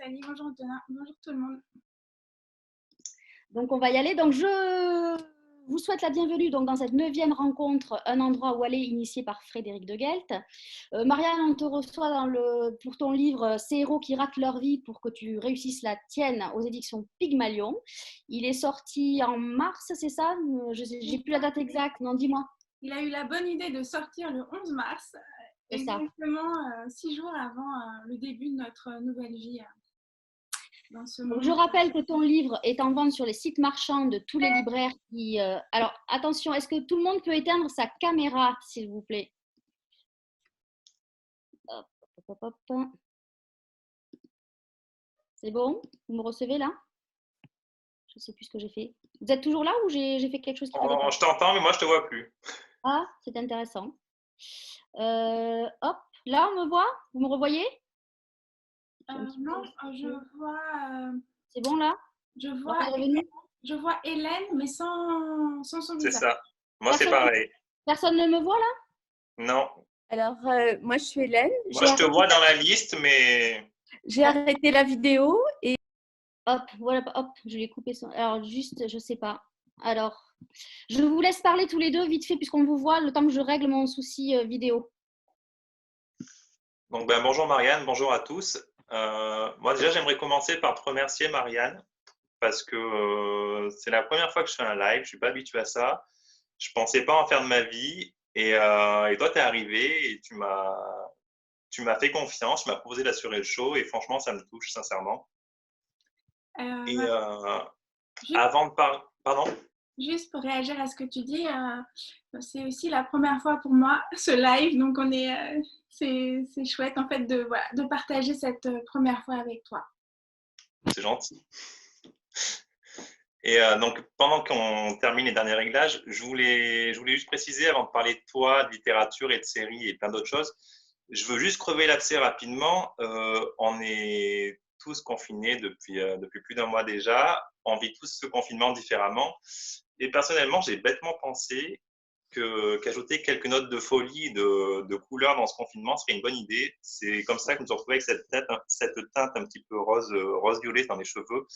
Nathalie, bonjour Antonin, bonjour tout le monde. Donc, on va y aller. Donc, je vous souhaite la bienvenue donc, dans cette 9e rencontre, un endroit où aller, initiée par Frédéric de Guelt. Marianne, on te reçoit pour ton livre Ces héros qui ratent leur vie pour que tu réussisses la tienne aux éditions Pygmalion. Il est sorti en mars, c'est ça? Je n'ai plus la date exacte, non, dis-moi. Il a eu la bonne idée de sortir le 11 mars, C'est ça. exactement 6 jours avant le début de notre nouvelle vie dans ce Donc, monde. je rappelle que ton livre est en vente sur les sites marchands de tous les libraires qui. Alors, attention, est-ce que tout le monde peut éteindre sa caméra, s'il vous plaît? Hop, hop, hop, hop. C'est bon? Vous me recevez là? Je ne sais plus ce que j'ai fait. Vous êtes toujours là ou j'ai fait quelque chose qui ne fallait pas? Je t'entends, mais moi je te vois plus. Ah, c'est intéressant. Hop, là on me voit? Vous me revoyez? Non, je vois. C'est bon là? Je On vois, est revenu? je vois Hélène, mais sans son C'est visage. ça. Moi c'est pareil. Personne ne me voit là? Non. Alors, moi, je suis Hélène. Moi je te vois dans la liste, mais. J'ai arrêté la vidéo et Hop, voilà, hop, je l'ai coupé. Alors, juste, je sais pas. Alors, je vous laisse parler tous les deux vite fait, puisqu'on vous voit, le temps que je règle mon souci vidéo. Donc, bonjour Marianne, bonjour à tous. Moi déjà, j'aimerais commencer par te remercier Marianne, parce que c'est la première fois que je fais un live, je suis pas habitué à ça. Je pensais pas en faire de ma vie, et toi, tu es arrivé et tu m'as fait confiance, tu m'as proposé d'assurer le show, et franchement, ça me touche sincèrement. Et avant de parler. Pardon? Juste pour réagir à ce que tu dis, c'est aussi la première fois pour moi ce live, donc c'est chouette en fait de partager cette première fois avec toi. C'est gentil. Et donc, pendant qu'on termine les derniers réglages, je voulais juste préciser, avant de parler de toi, de littérature et de séries et plein d'autres choses, je veux juste crever l'abcès rapidement. On est tous confinés depuis plus d'un mois déjà. On vit tous ce confinement différemment. Et personnellement, j'ai bêtement pensé qu'ajouter quelques notes de folie, de couleur dans ce confinement serait une bonne idée. C'est comme ça que nous nous retrouvons avec cette teinte un petit peu rose-violet dans les cheveux.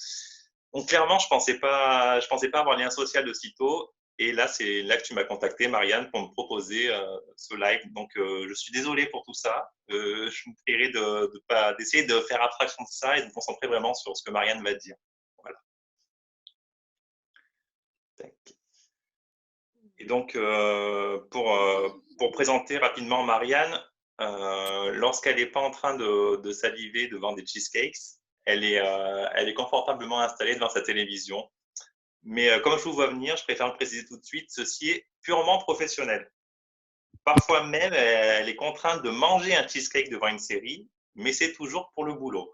Donc clairement, je pensais pas avoir un lien social de sitôt. Et là, c'est là que tu m'as contacté, Marianne, pour me proposer ce live. Donc, je suis désolé pour tout ça. Je vous prierai d'essayer de faire abstraction de ça et de me concentrer vraiment sur ce que Marianne va dire. Voilà. Et donc, pour présenter rapidement Marianne, lorsqu'elle n'est pas en train de saliver devant des cheesecakes, elle est confortablement installée devant sa télévision. Mais comme je vous vois venir, je préfère le préciser tout de suite, ceci est purement professionnel. Parfois même, elle est contrainte de manger un cheesecake devant une série, mais c'est toujours pour le boulot.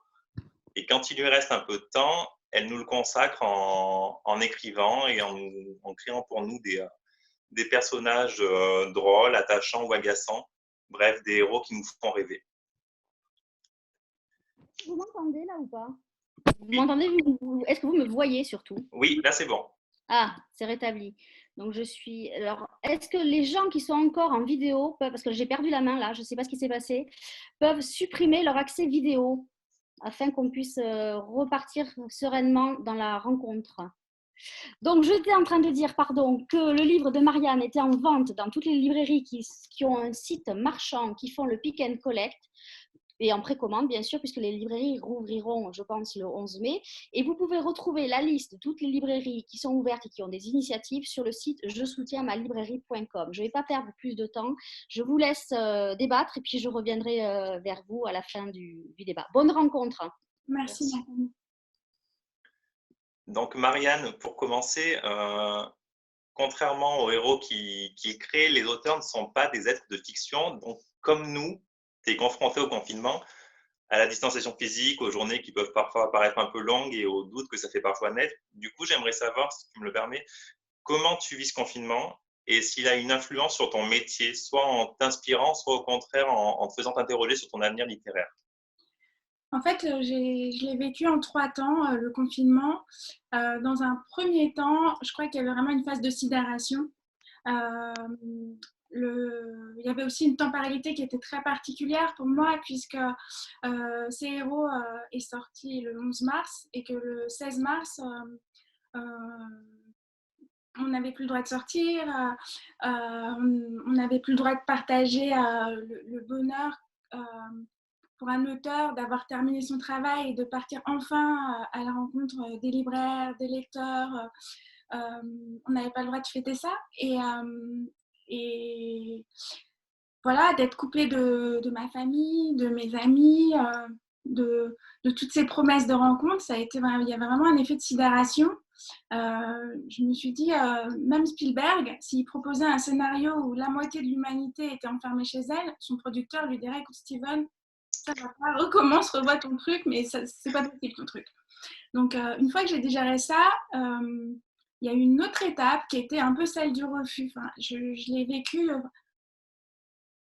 Et quand il lui reste un peu de temps, elle nous le consacre en écrivant et en créant pour nous des personnages drôles, attachants ou agaçants. Bref, des héros qui nous font rêver. Vous m'entendez là ou pas? Vous Oui. m'entendez? Est-ce que vous me voyez surtout? Oui, là c'est bon. Ah, c'est rétabli. Donc je suis. Alors, est-ce que les gens qui sont encore en vidéo peuvent, parce que j'ai perdu la main là, je ne sais pas ce qui s'est passé, peuvent supprimer leur accès vidéo afin qu'on puisse repartir sereinement dans la rencontre. Donc, j'étais en train de dire, pardon, que le livre de Marianne était en vente dans toutes les librairies qui ont un site marchand, qui font le pick and collect, et en précommande, bien sûr, puisque les librairies rouvriront, je pense, le 11 mai. Et vous pouvez retrouver la liste de toutes les librairies qui sont ouvertes et qui ont des initiatives sur le site je-soutiens-ma-librairie.com. Je ne vais pas perdre plus de temps. Je vous laisse débattre et puis je reviendrai vers vous à la fin du débat. Bonne rencontre. Merci, Nathalie. Donc, Marianne, pour commencer, contrairement aux héros qui créent, les auteurs ne sont pas des êtres de fiction. Donc, comme nous, tu es confronté au confinement, à la distanciation physique, aux journées qui peuvent parfois paraître un peu longues et aux doutes que ça fait parfois naître. Du coup, j'aimerais savoir, si tu me le permets, comment tu vis ce confinement et s'il a une influence sur ton métier, soit en t'inspirant, soit au contraire en te faisant t'interroger sur ton avenir littéraire. En fait, je l'ai vécu en 3 temps, le confinement. Dans un premier temps, je crois qu'il y avait vraiment une phase de sidération. il y avait aussi une temporalité qui était très particulière pour moi puisque ces héros est sorti le 11 mars et que le 16 mars, on n'avait plus le droit de sortir, on n'avait plus le droit de partager le bonheur pour un auteur d'avoir terminé son travail et de partir enfin à la rencontre des libraires, des lecteurs. On n'avait pas le droit de fêter ça. Et voilà, d'être coupée de ma famille, de mes amis, de toutes ces promesses de rencontres, il y avait vraiment un effet de sidération. Je me suis dit, même Spielberg, s'il proposait un scénario où la moitié de l'humanité était enfermée chez elle, son producteur lui dirait, écoute Steven, ça va pas, recommence, revois ton truc, mais c'est pas possible ton truc. Donc une fois que j'ai digéré ça, il y a eu une autre étape qui était un peu celle du refus. Enfin, je l'ai vécu.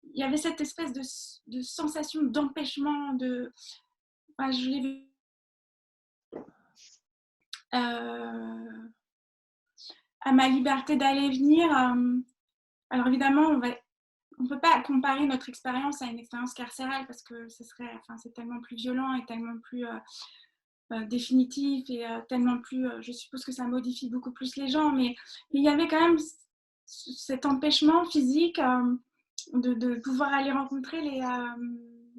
Il y avait cette espèce de sensation d'empêchement, enfin, je l'ai vu. À ma liberté d'aller et venir. Alors évidemment, on ne peut pas comparer notre expérience à une expérience carcérale parce que c'est tellement plus violent et tellement plus définitif et tellement plus, je suppose que ça modifie beaucoup plus les gens, mais il y avait quand même cet empêchement physique de pouvoir aller rencontrer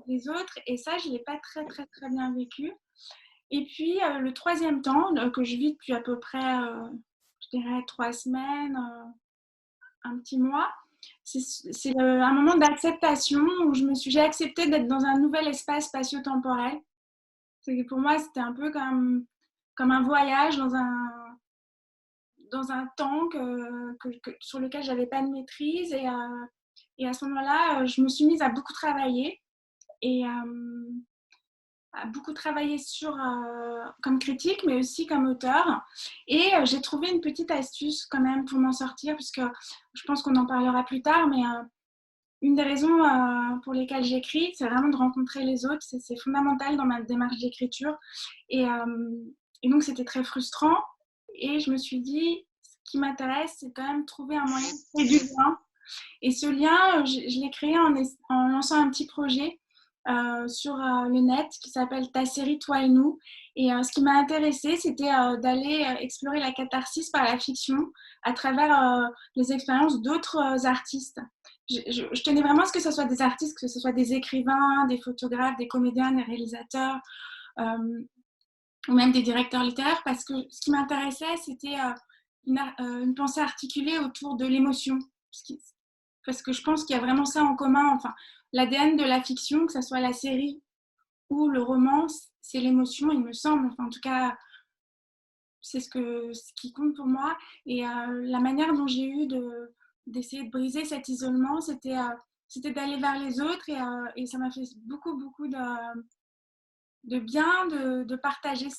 les autres, et ça, je ne l'ai pas très, très, très bien vécu. Et puis, le troisième temps, que je vis depuis à peu près, je dirais, 3 semaines, un petit mois, c'est un moment d'acceptation où j'ai accepté d'être dans un nouvel espace spatio-temporel. Pour moi, c'était un peu comme un voyage dans un temps sur lequel je n'avais pas de maîtrise. Et à ce moment-là, je me suis mise à beaucoup travailler et à beaucoup travailler comme critique, mais aussi comme auteur. Et j'ai trouvé une petite astuce quand même pour m'en sortir, puisque je pense qu'on en parlera plus tard, mais une des raisons pour lesquelles j'écris, c'est vraiment de rencontrer les autres. C'est fondamental dans ma démarche d'écriture. Et donc, c'était très frustrant. Et je me suis dit, ce qui m'intéresse, c'est quand même trouver un moyen de créer du lien. Et ce lien, je l'ai créé en lançant un petit projet sur le net qui s'appelle Ta série, toi et nous. Et ce qui m'a intéressée, c'était d'aller explorer la catharsis par la fiction à travers les expériences d'autres artistes. Je tenais vraiment à ce que ce soit des artistes, que ce soit des écrivains, des photographes, des comédiens, des réalisateurs, ou même des directeurs littéraires, parce que ce qui m'intéressait, c'était une pensée articulée autour de l'émotion. Parce que je pense qu'il y a vraiment ça en commun. Enfin, l'ADN de la fiction, que ce soit la série ou le roman, c'est l'émotion, il me semble. Enfin, en tout cas, c'est ce qui compte pour moi. Et la manière dont j'ai eu d'essayer de briser cet isolement, c'était d'aller vers les autres. Et ça m'a fait beaucoup, beaucoup de bien de partager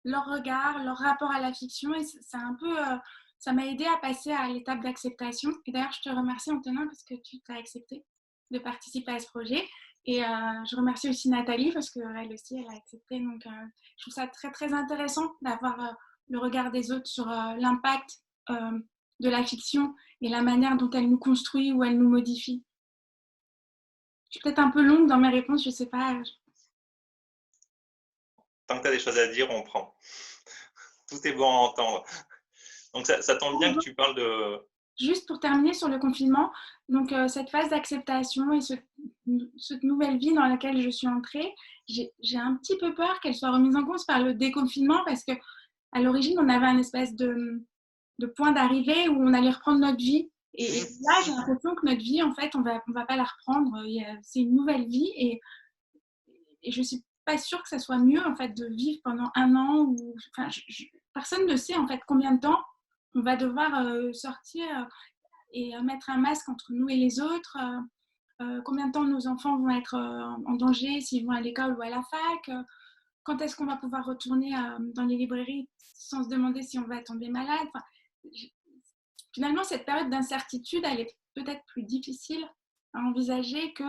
leur regard, leur rapport à la fiction. Et c'est un peu... ça m'a aidé à passer à l'étape d'acceptation. Et d'ailleurs, je te remercie, Antonin, parce que tu t'as accepté de participer à ce projet. Et je remercie aussi Nathalie, parce qu'elle aussi, elle a accepté. Donc, je trouve ça très, très intéressant d'avoir le regard des autres sur l'impact de la fiction et la manière dont elle nous construit ou elle nous modifie. Je suis peut-être un peu longue dans mes réponses, je ne sais pas. Tant que tu as des choses à dire, on prend. Tout est bon à entendre. Donc, ça tombe bien que tu parles de... Juste pour terminer sur le confinement, donc cette phase d'acceptation et cette nouvelle vie dans laquelle je suis entrée, j'ai un petit peu peur qu'elle soit remise en cause par le déconfinement, parce qu'à l'origine, on avait un espèce de point d'arrivée où on allait reprendre notre vie. Et là, j'ai l'impression que notre vie, en fait, on va pas la reprendre. C'est une nouvelle vie et je suis pas sûre que ça soit mieux, en fait, de vivre pendant 1 an. Enfin, personne ne sait, en fait, combien de temps on va devoir sortir et mettre un masque entre nous et les autres. Combien de temps nos enfants vont être en danger s'ils vont à l'école ou à la fac. Quand est-ce qu'on va pouvoir retourner dans les librairies sans se demander si on va tomber malade. Enfin, finalement, cette période d'incertitude, elle est peut-être plus difficile à envisager que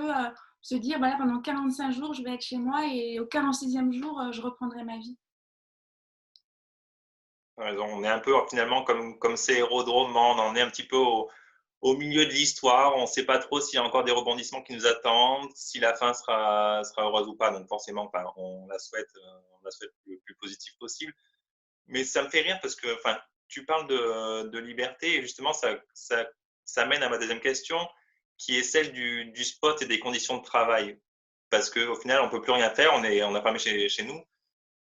se dire, voilà, pendant 45 jours, je vais être chez moi et au 46e jour, je reprendrai ma vie. On est un peu finalement comme ces héros de roman, on en est un petit peu au milieu de l'histoire. On ne sait pas trop s'il y a encore des rebondissements qui nous attendent, si la fin sera heureuse ou pas. Donc forcément, enfin, on la souhaite le plus positif possible. Mais ça me fait rire parce que enfin, tu parles de liberté et justement, ça mène à ma deuxième question qui est celle du spot et des conditions de travail. Parce qu'au final, on ne peut plus rien faire, on est enfermé chez nous.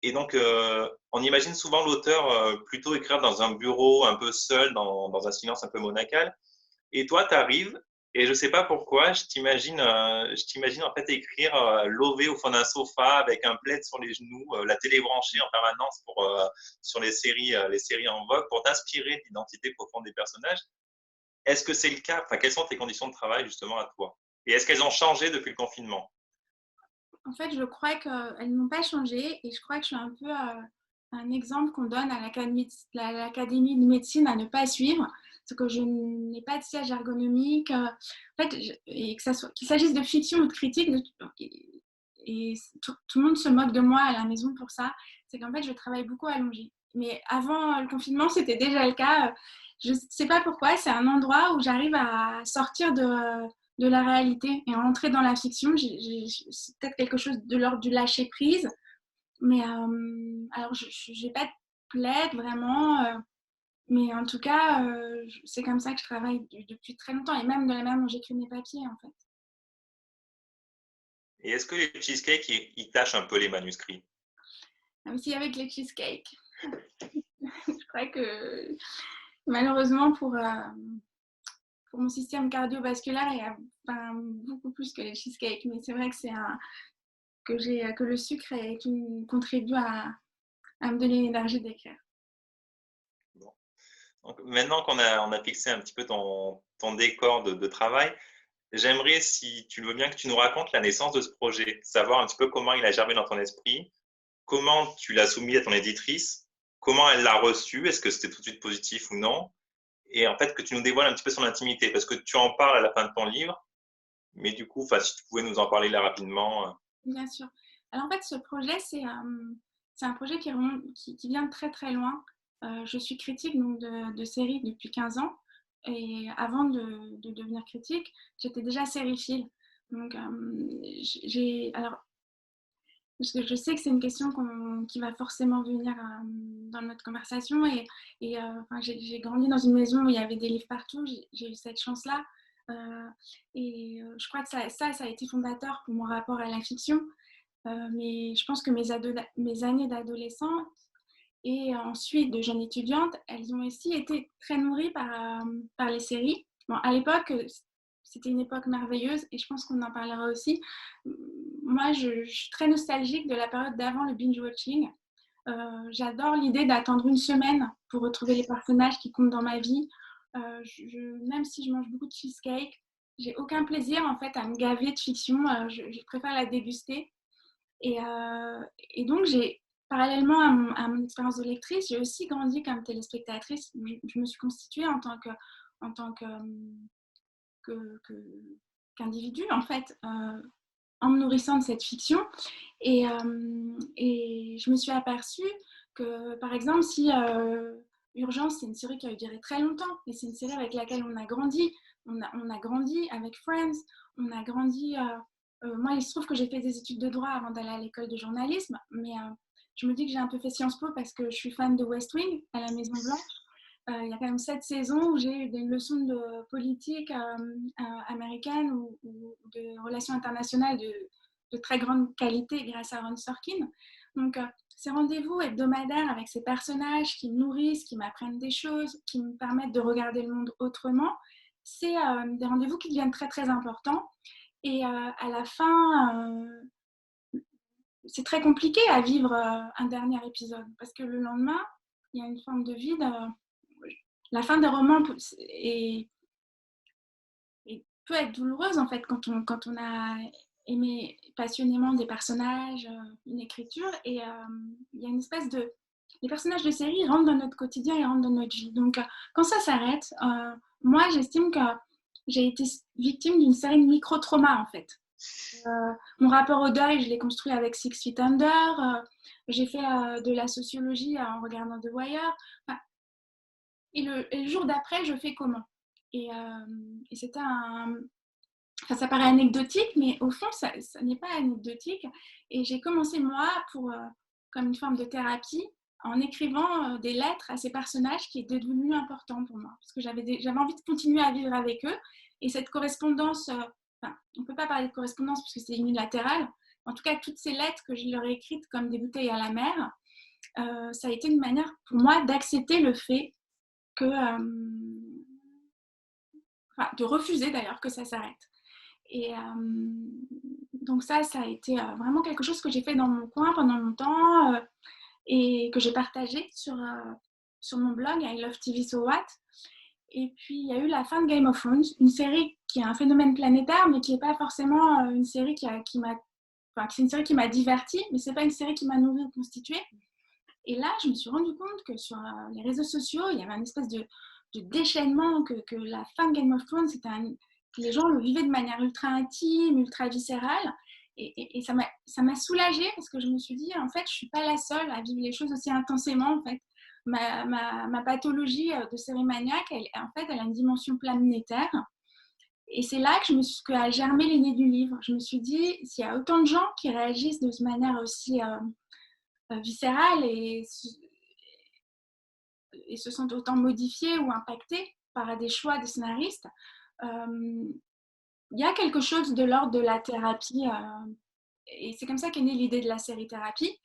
Et donc, on imagine souvent l'auteur plutôt écrire dans un bureau un peu seul, dans un silence un peu monacal. Et toi, tu arrives, et je ne sais pas pourquoi, je t'imagine en fait écrire lové au fond d'un sofa avec un plaid sur les genoux, la télé branchée en permanence sur les séries en vogue, pour t'inspirer de l'identité profonde des personnages. Est-ce que c'est le cas? Enfin, quelles sont tes conditions de travail justement à toi? Et est-ce qu'elles ont changé depuis le confinement? En fait, je crois qu'elles n'ont pas changé et je crois que je suis un peu un exemple qu'on donne à l'Académie de médecine à ne pas suivre. C'est que je n'ai pas de siège ergonomique. En fait, et qu'il s'agisse de fiction ou de critique, et tout le monde se moque de moi à la maison pour ça, c'est qu'en fait, je travaille beaucoup allongée. Mais avant le confinement, c'était déjà le cas. Je ne sais pas pourquoi, c'est un endroit où j'arrive à sortir de la réalité et entrer dans la fiction. C'est peut-être quelque chose de l'ordre du lâcher prise, mais alors je n'ai pas de plaide vraiment, mais en tout cas, c'est comme ça que je travaille depuis très longtemps et même de la manière dont j'écris mes papiers en fait. Et est-ce que les cheesecakes, ils tâchent un peu les manuscrits? Même si avec les cheesecakes, je crois que malheureusement pour mon système cardiovasculaire, il y a beaucoup plus que les cheesecakes, mais c'est vrai que que le sucre contribue à me donner l'énergie d'écrire. Bon. Donc, maintenant qu'on a fixé un petit peu ton décor de travail, j'aimerais, si tu le veux bien, que tu nous racontes la naissance de ce projet, savoir un petit peu comment il a germé dans ton esprit, comment tu l'as soumis à ton éditrice, comment elle l'a reçu, est-ce que c'était tout de suite positif ou non, et en fait que tu nous dévoiles un petit peu son intimité, parce que tu en parles à la fin de ton livre, mais du coup, si tu pouvais nous en parler là rapidement. Bien sûr. Alors en fait, ce projet, c'est un projet qui vient de très très loin. Je suis critique donc, de séries depuis 15 ans. Et avant de devenir critique, j'étais déjà sériephile. Donc, alors, parce que je sais que c'est une question qui va forcément venir dans notre conversation. Enfin, j'ai grandi dans une maison où il y avait des livres partout. J'ai eu cette chance-là. Je crois que ça a été fondateur pour mon rapport à la fiction. Mais je pense que mes années d'adolescente et ensuite de jeune étudiante, elles ont aussi été très nourries par les séries. Bon, à l'époque, c'était une époque merveilleuse et je pense qu'on en parlera aussi. Moi, je suis très nostalgique de la période d'avant le binge-watching. J'adore l'idée d'attendre une semaine pour retrouver les personnages qui comptent dans ma vie. Même si je mange beaucoup de cheesecake, j'ai aucun plaisir en fait à me gaver de fiction. Je préfère la déguster. Et donc, parallèlement à mon expérience de lectrice, j'ai aussi grandi comme téléspectatrice. Je me suis constituée en tant qu'individu, en fait, en me nourrissant de cette fiction. Et je me suis aperçue que, par exemple, si Urgence, c'est une série qui a duré très longtemps, et c'est une série avec laquelle on a grandi. On a grandi avec Friends, on a grandi... moi, il se trouve que j'ai fait des études de droit avant d'aller à l'école de journalisme, mais je me dis que j'ai un peu fait Sciences Po parce que je suis fan de West Wing à la Maison Blanche. Il y a quand même 7 saisons où j'ai eu des leçons de politique américaine ou de relations internationales de très grande qualité grâce à Ron Sorkin. Donc, ces rendez-vous hebdomadaires avec ces personnages qui me nourrissent, qui m'apprennent des choses, qui me permettent de regarder le monde autrement, c'est des rendez-vous qui deviennent très, très importants. Et à la fin, c'est très compliqué à vivre un dernier épisode parce que le lendemain, il y a une forme de vide. La fin des romans peut être douloureuse en fait quand on a aimé passionnément des personnages, une écriture, et il y a une espèce de... Les personnages de série rentrent dans notre quotidien et rentrent dans notre vie. Donc quand ça s'arrête, moi j'estime que j'ai été victime d'une série de micro-traumas en fait. Mon rapport au deuil, je l'ai construit avec Six Feet Under. J'ai fait de la sociologie en regardant The Wire. Enfin, et le jour d'après, je fais comment? Et c'était enfin, ça paraît anecdotique, mais au fond, ça n'est pas anecdotique. Et j'ai commencé, moi, comme une forme de thérapie, en écrivant des lettres à ces personnages qui étaient devenus importants pour moi. Parce que j'avais envie de continuer à vivre avec eux. Et cette correspondance, enfin, on ne peut pas parler de correspondance parce que c'est unilatéral. En tout cas, toutes ces lettres que je leur ai écrites comme des bouteilles à la mer, ça a été une manière pour moi d'accepter le fait que... enfin, de refuser d'ailleurs que ça s'arrête. Et donc ça a été vraiment quelque chose que j'ai fait dans mon coin pendant longtemps et que j'ai partagé sur mon blog I Love TV So What. Et puis il y a eu la fin de Game of Thrones, une série qui est un phénomène planétaire, mais qui n'est pas forcément une série c'est une série qui m'a divertie, mais c'est pas une série qui m'a nourrie ou constituée. Et là, je me suis rendu compte que sur les réseaux sociaux, il y avait une espèce de déchaînement, que la fin de Game of Thrones, que les gens le vivaient de manière ultra intime, ultra viscérale. Et ça m'a soulagée parce que je me suis dit, en fait, je ne suis pas la seule à vivre les choses aussi intensément. En fait. Ma pathologie de série maniaque, elle a une dimension planétaire. Et c'est là que a germé l'idée du livre. Je me suis dit, s'il y a autant de gens qui réagissent de cette manière aussi viscérale et se sentent autant modifiés ou impactés par des choix des scénaristes, il y a quelque chose de l'ordre de la thérapie. Et c'est comme ça qu'est née l'idée de la série thérapie.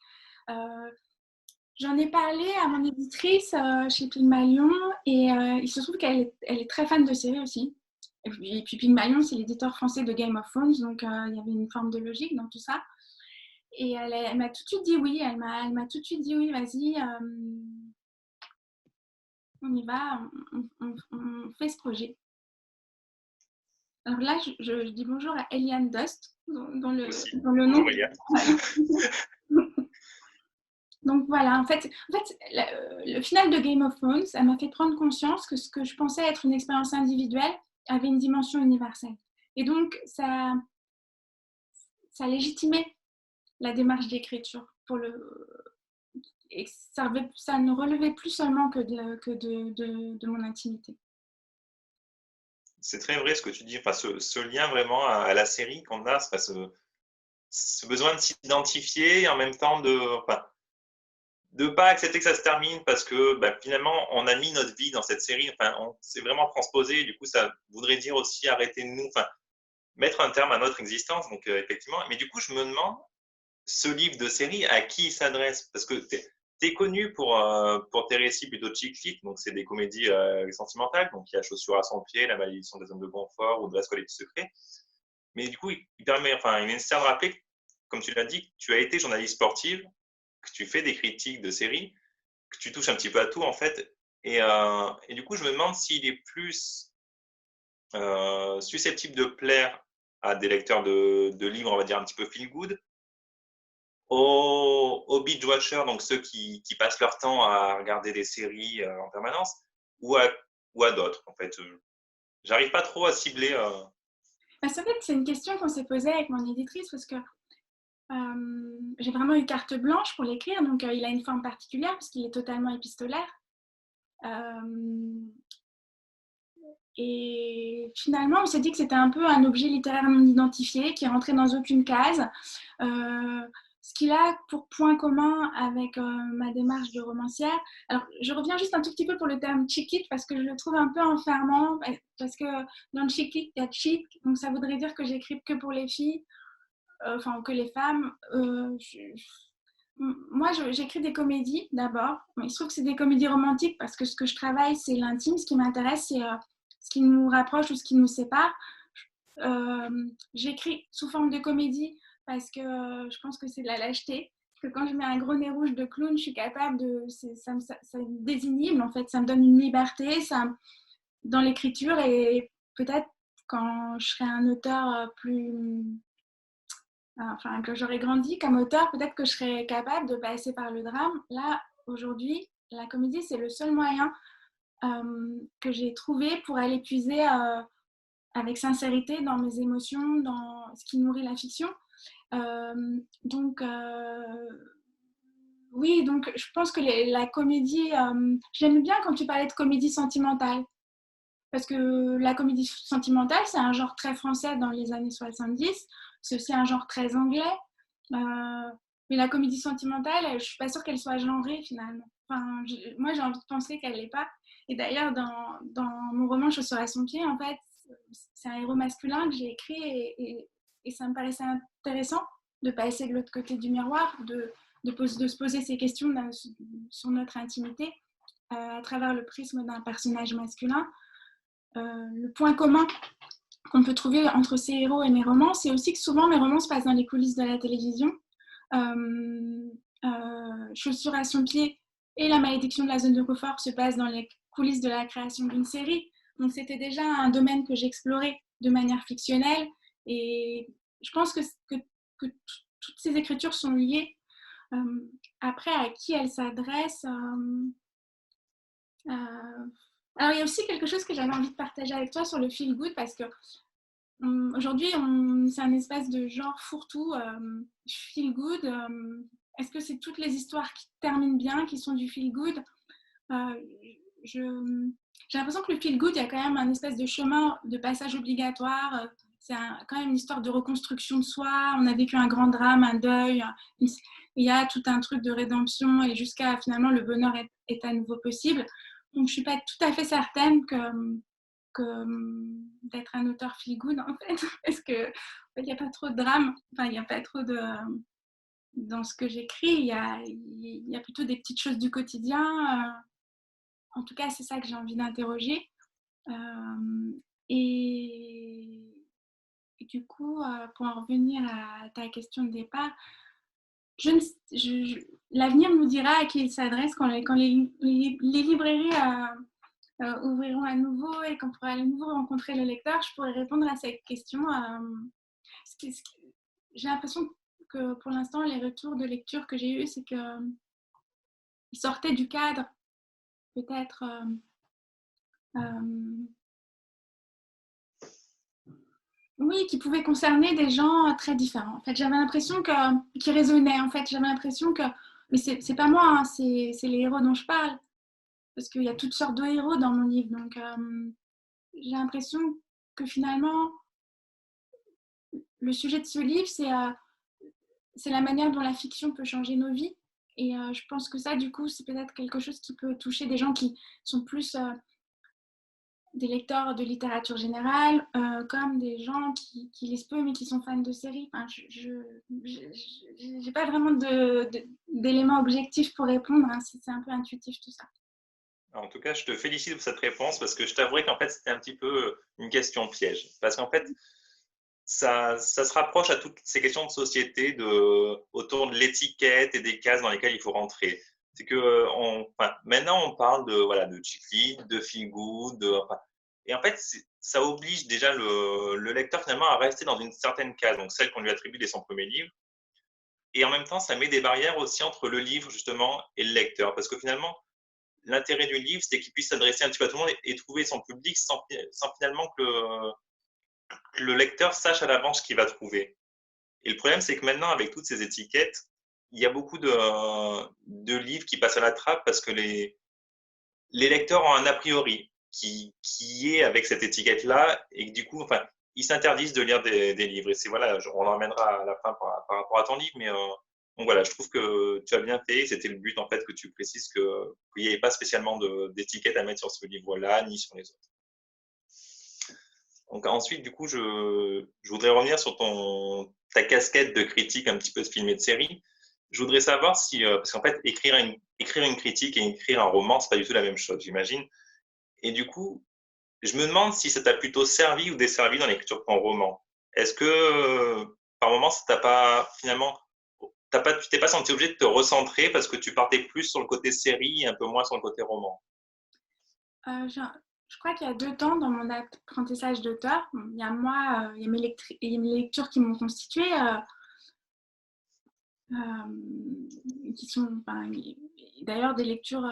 J'en ai parlé à mon éditrice chez Pygmalion et il se trouve qu'elle est très fan de séries aussi. Et puis Pygmalion, c'est l'éditeur français de Game of Thrones, donc il y avait une forme de logique dans tout ça. Et elle m'a tout de suite dit oui, elle m'a tout de suite dit oui, vas-y, on y va, on fait ce projet. Alors là, je dis bonjour à Eliane Dust, dans le nom. Bonjour Eliane. Donc voilà, en fait le final de Game of Thrones, ça m'a fait prendre conscience que ce que je pensais être une expérience individuelle avait une dimension universelle. Et donc, ça légitimait la démarche d'écriture. Et ça ne relevait plus seulement que de mon intimité. C'est très vrai ce que tu dis, enfin, ce lien vraiment à la série qu'on a, ce besoin de s'identifier et en même temps de pas accepter que ça se termine parce que finalement on a mis notre vie dans cette série, enfin on s'est vraiment transposé, du coup ça voudrait dire aussi arrêter de nous, enfin mettre un terme à notre existence, donc effectivement, mais du coup je me demande, ce livre de série, à qui il s'adresse? Parce que t'es connu pour tes récits plutôt chick lit, donc c'est des comédies sentimentales, donc il y a Chaussures à son pied, La malédiction des hommes de confort ou Dress Collectif secret. Mais du coup, il permet, enfin, il est nécessaire de rappeler, comme tu l'as dit, que tu as été journaliste sportive, que tu fais des critiques de séries, que tu touches un petit peu à tout en fait. Et du coup, je me demande s'il est plus susceptible de plaire à des lecteurs de livres, on va dire un petit peu feel good, aux binge watchers, donc ceux qui passent leur temps à regarder des séries en permanence, ou à d'autres. En fait, j'arrive pas trop à cibler. En fait, c'est une question qu'on s'est posée avec mon éditrice parce que j'ai vraiment eu carte blanche pour l'écrire, donc il a une forme particulière parce qu'il est totalement épistolaire. Et finalement, on s'est dit que c'était un peu un objet littéraire non identifié qui rentrait dans aucune case. Ce qu'il a pour point commun avec ma démarche de romancière. Alors, je reviens juste un tout petit peu pour le terme chick lit parce que je le trouve un peu enfermant, parce que dans le chick lit, il y a chick, donc ça voudrait dire que j'écris que pour les filles, enfin que les femmes. Moi, j'écris des comédies d'abord. Il se trouve que c'est des comédies romantiques parce que ce que je travaille, c'est l'intime. Ce qui m'intéresse, c'est ce qui nous rapproche ou ce qui nous sépare. J'écris sous forme de comédie parce que je pense que c'est de la lâcheté. Parce que quand je mets un gros nez rouge de clown, je suis capable de... Ça me désinhibe, en fait. Ça me donne une liberté dans l'écriture. Et peut-être quand je serai un auteur plus... Enfin, que j'aurai grandi comme auteur, peut-être que je serai capable de passer par le drame. Là, aujourd'hui, la comédie, c'est le seul moyen que j'ai trouvé pour aller puiser avec sincérité dans mes émotions, dans ce qui nourrit la fiction. Oui, donc je pense que la comédie, j'aime bien quand tu parlais de comédie sentimentale. parce que la comédie sentimentale, c'est un genre très français dans les années 70. C'est aussi un genre très anglais. Mais la comédie sentimentale, je ne suis pas sûre qu'elle soit genrée finalement. Enfin, moi, j'ai envie de penser qu'elle ne l'est pas. Et d'ailleurs, dans mon roman Chaussure à son pied, en fait, c'est un héros masculin que j'ai écrit et ça me paraissait intéressant de passer de l'autre côté du miroir, de se poser ces questions sur notre intimité à travers le prisme d'un personnage masculin. Le point commun qu'on peut trouver entre ces héros et mes romans, c'est aussi que souvent mes romans se passent dans les coulisses de la télévision. Chaussure à son pied et La malédiction de la zone de confort se passent dans les coulisses de la création d'une série. Donc c'était déjà un domaine que j'explorais de manière fictionnelle et je pense que toutes ces écritures sont liées. Après, à qui elles s'adressent alors il y a aussi quelque chose que j'avais envie de partager avec toi sur le feel good parce que aujourd'hui c'est un espèce de genre fourre-tout feel good. Est-ce que c'est toutes les histoires qui terminent bien qui sont du feel good? J'ai l'impression que le feel good, il y a quand même un espèce de chemin de passage obligatoire. C'est quand même une histoire de reconstruction de soi. On a vécu un grand drame, un deuil. Il y a tout un truc de rédemption et jusqu'à finalement le bonheur est à nouveau possible. Donc je ne suis pas tout à fait certaine que d'être un auteur feel good en fait, parce qu'il n'y a pas trop de drame. Enfin, il n'y a pas trop de... Dans ce que j'écris, il y a plutôt des petites choses du quotidien. En tout cas, c'est ça que j'ai envie d'interroger. Et du coup, pour en revenir à ta question de départ, l'avenir nous dira à qui il s'adresse quand les librairies ouvriront à nouveau et qu'on pourra à nouveau rencontrer le lecteur. Je pourrais répondre à cette question. J'ai l'impression que pour l'instant, les retours de lecture que j'ai eus, c'est qu'ils sortaient du cadre, peut-être... oui, qui pouvait concerner des gens très différents. En fait, j'avais l'impression qu'ils résonnaient. En fait, j'avais l'impression que... Mais c'est pas moi, hein, c'est les héros dont je parle. Parce qu'il y a toutes sortes de héros dans mon livre. Donc, j'ai l'impression que finalement, le sujet de ce livre, c'est la manière dont la fiction peut changer nos vies. Et je pense que ça, du coup, c'est peut-être quelque chose qui peut toucher des gens qui sont plus... des lecteurs de littérature générale, comme des gens qui lisent peu mais qui sont fans de séries. Enfin, je n'ai pas vraiment d'éléments objectifs pour répondre, hein, c'est un peu intuitif tout ça. En tout cas, je te félicite pour cette réponse parce que je t'avouerai qu'en fait, c'était un petit peu une question piège. Parce qu'en fait, ça se rapproche à toutes ces questions de société autour de l'étiquette et des cases dans lesquelles il faut rentrer. C'est que maintenant, on parle de cheat lead, de feel good, et en fait, ça oblige déjà le lecteur finalement à rester dans une certaine case, donc celle qu'on lui attribue dès son premier livre. Et en même temps, ça met des barrières aussi entre le livre justement et le lecteur, parce que finalement, l'intérêt du livre, c'est qu'il puisse s'adresser un petit peu à tout le monde et trouver son public sans finalement que le lecteur sache à l'avance ce qu'il va trouver. Et le problème, c'est que maintenant, avec toutes ces étiquettes, il y a beaucoup de livres qui passent à la trappe parce que les lecteurs ont un a priori qui est avec cette étiquette-là et que du coup, ils s'interdisent de lire des livres. Et c'est voilà, on en reviendra à la fin par rapport à ton livre, mais donc voilà, je trouve que tu as bien fait. C'était le but en fait que tu précises qu'il n'y avait pas spécialement d'étiquette à mettre sur ce livre-là ni sur les autres. Donc ensuite, du coup, je voudrais revenir sur ta casquette de critique un petit peu de film et de série. Je voudrais savoir si, parce qu'en fait, écrire une critique et écrire un roman, c'est pas du tout la même chose, j'imagine. Et du coup, je me demande si ça t'a plutôt servi ou desservi dans l'écriture de ton roman. Est-ce que, par moment, ça t'a pas, finalement, tu t'es pas senti obligé de te recentrer parce que tu partais plus sur le côté série et un peu moins sur le côté roman? Je crois qu'il y a 2 temps dans mon apprentissage d'auteur. Il y a moi, il y a mes lectures qui m'ont constituée, qui sont d'ailleurs des lectures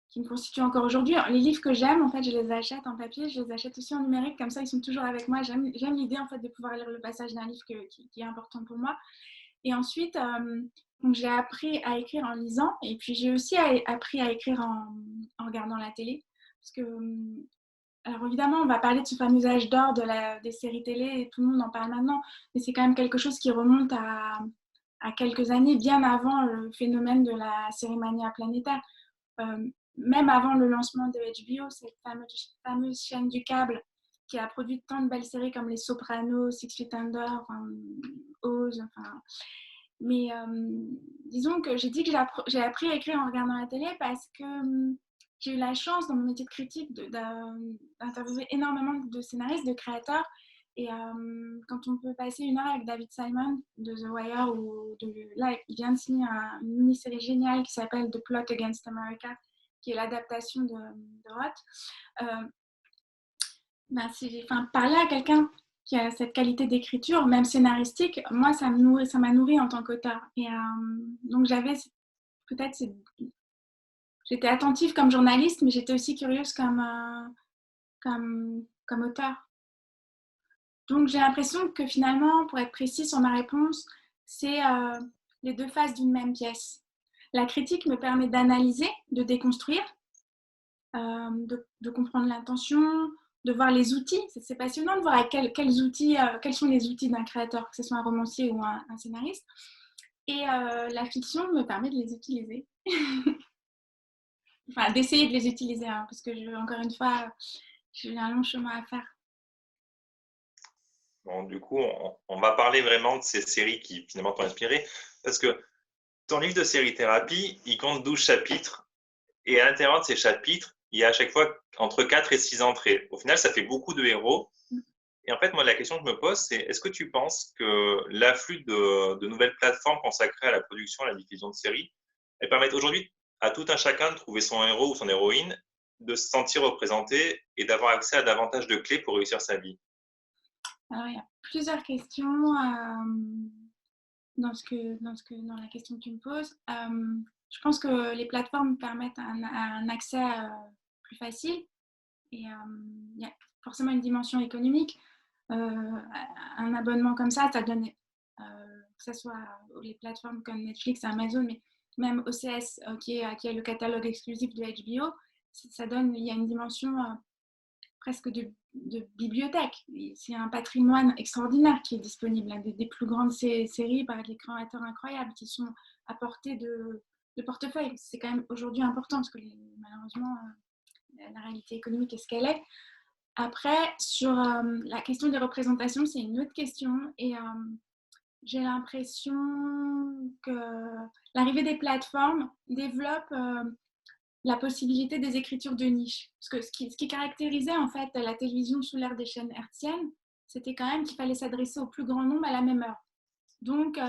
qui me constituent encore aujourd'hui. Les livres que j'aime, en fait, je les achète en papier, je les achète aussi en numérique, comme ça ils sont toujours avec moi. J'aime l'idée en fait de pouvoir lire le passage d'un livre qui est important pour moi. Et ensuite, donc j'ai appris à écrire en lisant, et puis j'ai aussi appris à écrire en regardant la télé. Parce que, alors évidemment, on va parler de ce fameux âge d'or des séries télé, et tout le monde en parle maintenant, mais c'est quand même quelque chose qui remonte à quelques années, bien avant le phénomène de la série mania planétaire. Même avant le lancement de HBO, cette fameuse chaîne du câble qui a produit tant de belles séries comme Les Sopranos, Six Feet Under, Oz, mais disons que j'ai dit que j'ai appris à écrire en regardant la télé parce que j'ai eu la chance dans mon métier de critique d'interviewer énormément de scénaristes, de créateurs. Et quand on peut passer 1 heure avec David Simon de The Wire, là, il vient de signer une mini-série géniale qui s'appelle The Plot Against America, qui est l'adaptation de Roth. Parler à quelqu'un qui a cette qualité d'écriture, même scénaristique, moi, ça m'a nourri en tant qu'auteur. Et donc, j'étais attentive comme journaliste, mais j'étais aussi curieuse comme auteur. Donc, j'ai l'impression que finalement, pour être précis sur ma réponse, c'est les deux faces d'une même pièce. La critique me permet d'analyser, de déconstruire, de comprendre l'intention, de voir les outils. C'est passionnant de voir quels sont les outils d'un créateur, que ce soit un romancier ou un scénariste. Et la fiction me permet de les utiliser. Enfin, d'essayer de les utiliser, hein, parce que, encore une fois, j'ai un long chemin à faire. Bon, du coup, on va parler vraiment de ces séries qui finalement t'ont inspiré, parce que ton livre de série thérapie, il compte 12 chapitres, et à l'intérieur de ces chapitres, il y a à chaque fois entre 4 et 6 entrées. Au final, ça fait beaucoup de héros. Et en fait, moi, la question que je me pose, c'est est-ce que tu penses que l'afflux de nouvelles plateformes consacrées à la production et à la diffusion de séries, elles permettent aujourd'hui à tout un chacun de trouver son héros ou son héroïne, de se sentir représenté et d'avoir accès à davantage de clés pour réussir sa vie? Alors, il y a plusieurs questions dans la question que tu me poses. Je pense que les plateformes permettent un accès plus facile, et il y a forcément une dimension économique. Un abonnement comme ça donne, que ce soit les plateformes comme Netflix, Amazon, mais même OCS, qui est le catalogue exclusif de HBO, il y a une dimension presque de bibliothèque. C'est un patrimoine extraordinaire qui est disponible, des plus grandes séries par des créateurs incroyables qui sont à portée de portefeuille. C'est quand même aujourd'hui important parce que malheureusement, la réalité économique est ce qu'elle est. Après, sur la question des représentations, c'est une autre question. Et j'ai l'impression que l'arrivée des plateformes développe la possibilité des écritures de niche. Parce que ce qui caractérisait en fait la télévision sous l'ère des chaînes hertziennes, c'était quand même qu'il fallait s'adresser au plus grand nombre à la même heure. Donc,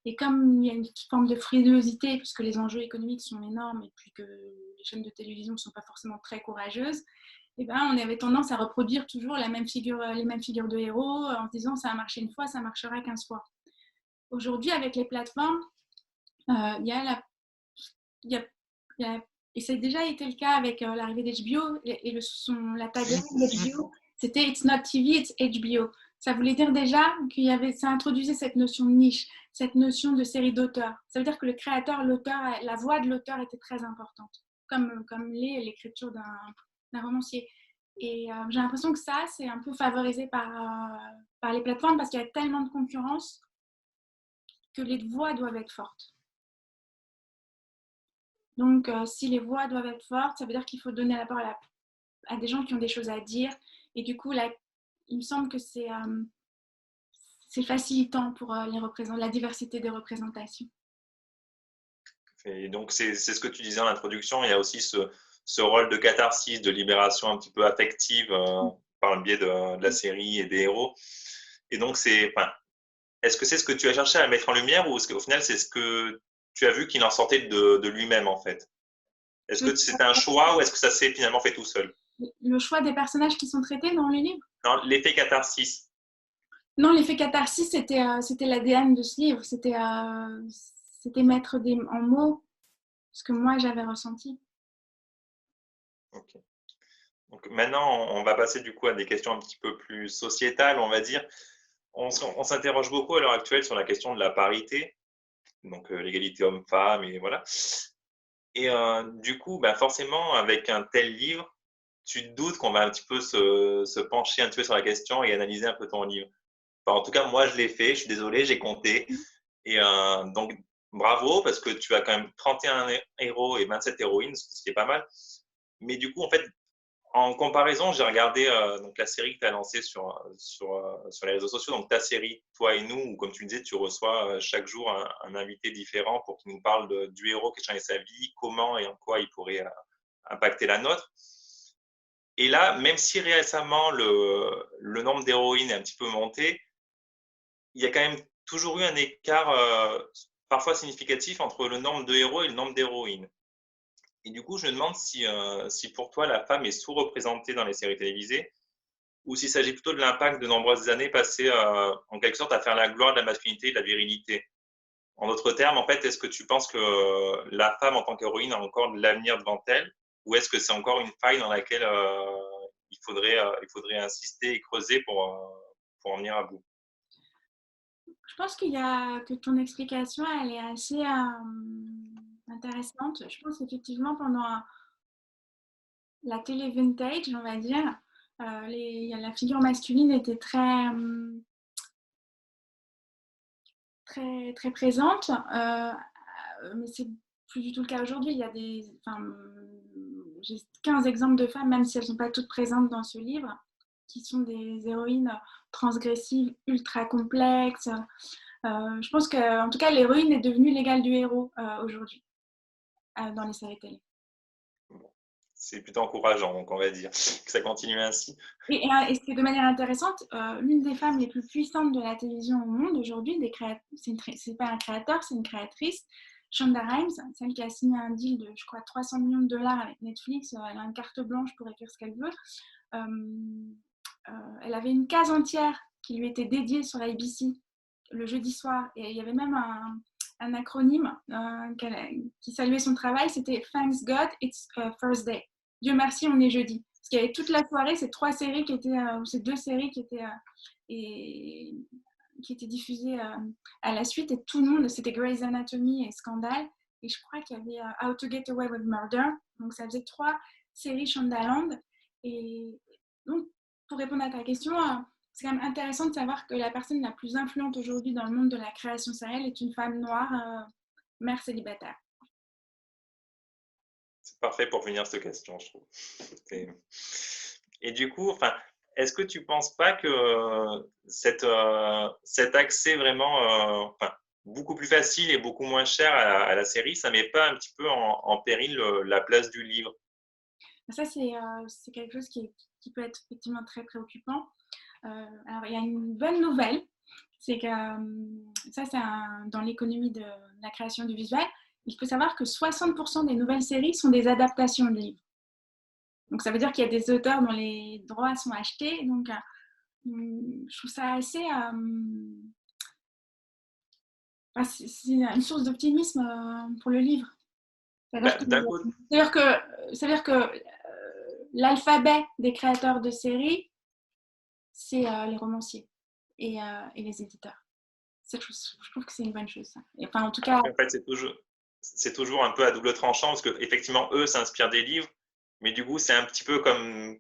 et comme il y a une forme de frilosité, puisque les enjeux économiques sont énormes et puis que les chaînes de télévision ne sont pas forcément très courageuses, on avait tendance à reproduire toujours les mêmes figures de héros en se disant ça a marché une fois, ça marchera 15 fois. Aujourd'hui, avec les plateformes, et ça a déjà été le cas avec l'arrivée d'HBO et la tagline d'HBO, c'était It's not TV, it's HBO. Ça voulait dire déjà ça introduisait cette notion de niche, cette notion de série d'auteur. Ça veut dire que le créateur, l'auteur, la voix de l'auteur était très importante, comme l'écriture d'un romancier. Et j'ai l'impression que ça, c'est un peu favorisé par les plateformes parce qu'il y a tellement de concurrence que les voix doivent être fortes. Donc, si les voix doivent être fortes, ça veut dire qu'il faut donner la parole à des gens qui ont des choses à dire. Et du coup, là, il me semble que c'est facilitant pour la diversité des représentations. Et donc, c'est ce que tu disais en introduction. Il y a aussi ce rôle de catharsis, de libération un petit peu affective par le biais de la série et des héros. Et donc, est-ce que c'est ce que tu as cherché à mettre en lumière ou est-ce qu'au final, c'est ce que tu as vu qu'il en sortait de lui-même en fait? Est-ce que c'est un choix ou est-ce que ça s'est finalement fait tout seul? Le choix des personnages qui sont traités dans le livre? Non, l'effet catharsis. Non, l'effet catharsis, c'était l'ADN de ce livre. C'était mettre en mots ce que moi j'avais ressenti. Ok. Donc maintenant, on va passer du coup à des questions un petit peu plus sociétales, on va dire. on s'interroge beaucoup à l'heure actuelle sur la question de la parité, donc l'égalité homme-femme, et voilà. Et du coup, bah, forcément, avec un tel livre, tu te doutes qu'on va un petit peu se pencher un petit peu sur la question et analyser un peu ton livre. Enfin, en tout cas, moi, je l'ai fait, je suis désolé, j'ai compté. Et donc, bravo, parce que tu as quand même 31 héros et 27 héroïnes, ce qui est pas mal. Mais du coup, en fait, en comparaison, j'ai regardé donc la série que tu as lancée sur les réseaux sociaux, donc ta série, Toi et nous, où comme tu le disais, tu reçois chaque jour un invité différent pour qu'il nous parle du héros qui a changé sa vie, comment et en quoi il pourrait impacter la nôtre. Et là, même si récemment le nombre d'héroïnes est un petit peu monté, il y a quand même toujours eu un écart parfois significatif entre le nombre de héros et le nombre d'héroïnes. Et du coup, je me demande si pour toi, la femme est sous-représentée dans les séries télévisées ou s'il s'agit plutôt de l'impact de nombreuses années passées en quelque sorte à faire la gloire de la masculinité et de la virilité. En d'autres termes, en fait, est-ce que tu penses que la femme en tant qu'héroïne a encore de l'avenir devant elle ou est-ce que c'est encore une faille dans laquelle il faudrait insister et creuser pour en venir à bout? Je pense que ton explication, elle est assez intéressante. Je pense qu'effectivement, pendant la télé vintage, on va dire, la figure masculine était très, très présente, mais c'est plus du tout le cas aujourd'hui. J'ai 15 exemples de femmes, même si elles ne sont pas toutes présentes dans ce livre, qui sont des héroïnes transgressives, ultra complexes. Je pense qu'en tout cas, l'héroïne est devenue l'égale du héros aujourd'hui dans les séries télé. C'est plutôt encourageant, donc on va dire que ça continue ainsi. Et c'est de manière intéressante, l'une des femmes les plus puissantes de la télévision au monde aujourd'hui, c'est pas un créateur, c'est une créatrice, Shonda Rhimes, celle qui a signé un deal de, je crois, 300 millions de dollars avec Netflix. Elle a une carte blanche pour écrire ce qu'elle veut. Elle avait une case entière qui lui était dédiée sur ABC le jeudi soir. Et il y avait même un acronyme qui saluait son travail, c'était Thanks God, it's Thursday. Dieu merci, on est jeudi. Parce qu'il y avait toute la soirée ces trois séries qui étaient, ou ces deux séries qui étaient diffusées à la suite, et tout le monde, c'était Grey's Anatomy et Scandal, et je crois qu'il y avait How to Get Away with Murder, donc ça faisait 3 séries Shondaland. Et donc, pour répondre à ta question, c'est quand même intéressant de savoir que la personne la plus influente aujourd'hui dans le monde de la création sérielle est une femme noire, mère célibataire. C'est parfait pour finir cette question, je trouve. Et du coup, enfin, est-ce que tu ne penses pas que cet accès vraiment beaucoup plus facile et beaucoup moins cher à la série, ça ne met pas un petit peu en péril la place du livre? Ça, c'est quelque chose qui peut être effectivement très préoccupant. Alors, il y a une bonne nouvelle, c'est que ça, c'est dans l'économie de la création du visuel. Il faut savoir que 60% des nouvelles séries sont des adaptations de livres. Donc, ça veut dire qu'il y a des auteurs dont les droits sont achetés. Donc, je trouve ça assez... c'est une source d'optimisme pour le livre. C'est-à-dire que l'alphabet des créateurs de séries, c'est les romanciers et les éditeurs. Je trouve que c'est une bonne chose. Ça. Et, enfin, en tout cas, en fait, c'est toujours un peu à double tranchant parce qu'effectivement, eux s'inspirent des livres, mais du coup, c'est un petit peu comme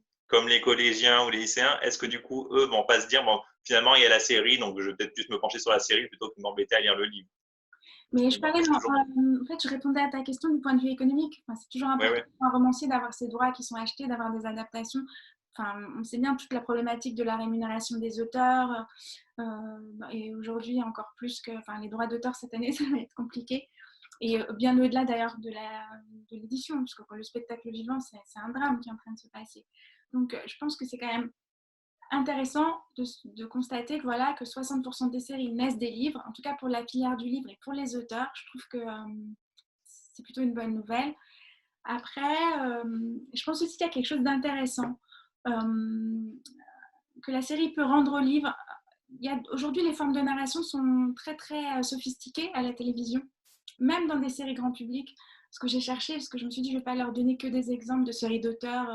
les collégiens ou les lycéens. Est-ce que du coup, eux vont pas se dire, bon, finalement, il y a la série, donc je vais peut-être plus me pencher sur la série plutôt que de m'embêter à lire le livre? Mais en fait, je répondais à ta question du point de vue économique. Enfin, c'est toujours important pour un romancier d'avoir ses droits qui sont achetés, d'avoir des adaptations. Enfin, on sait bien toute la problématique de la rémunération des auteurs. Et aujourd'hui, encore plus que les droits d'auteur cette année, ça va être compliqué. Et bien au-delà d'ailleurs de l'édition, parce que pour le spectacle vivant, c'est un drame qui est en train de se passer. Donc, je pense que c'est quand même intéressant de constater que 60% des séries naissent des livres, en tout cas pour la filière du livre et pour les auteurs. Je trouve que c'est plutôt une bonne nouvelle. Après, je pense aussi qu'il y a quelque chose d'intéressant que la série peut rendre au livre. Aujourd'hui, les formes de narration sont très très sophistiquées à la télévision, même dans des séries grand public. Ce que j'ai cherché, parce que je me suis dit, je ne vais pas leur donner que des exemples de séries d'auteurs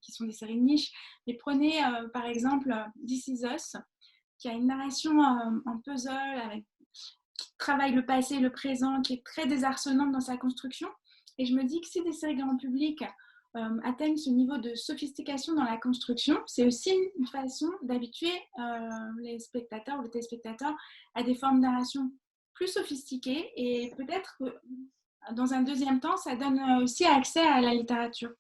qui sont des séries de niche, mais prenez par exemple This Is Us, qui a une narration en puzzle, qui travaille le passé et le présent, qui est très désarçonnante dans sa construction. Et je me dis que si des séries grand public atteignent ce niveau de sophistication dans la construction, c'est aussi une façon d'habituer les spectateurs ou les téléspectateurs à des formes de narration plus sophistiquées, et peut-être que dans un deuxième temps, ça donne aussi accès à la littérature.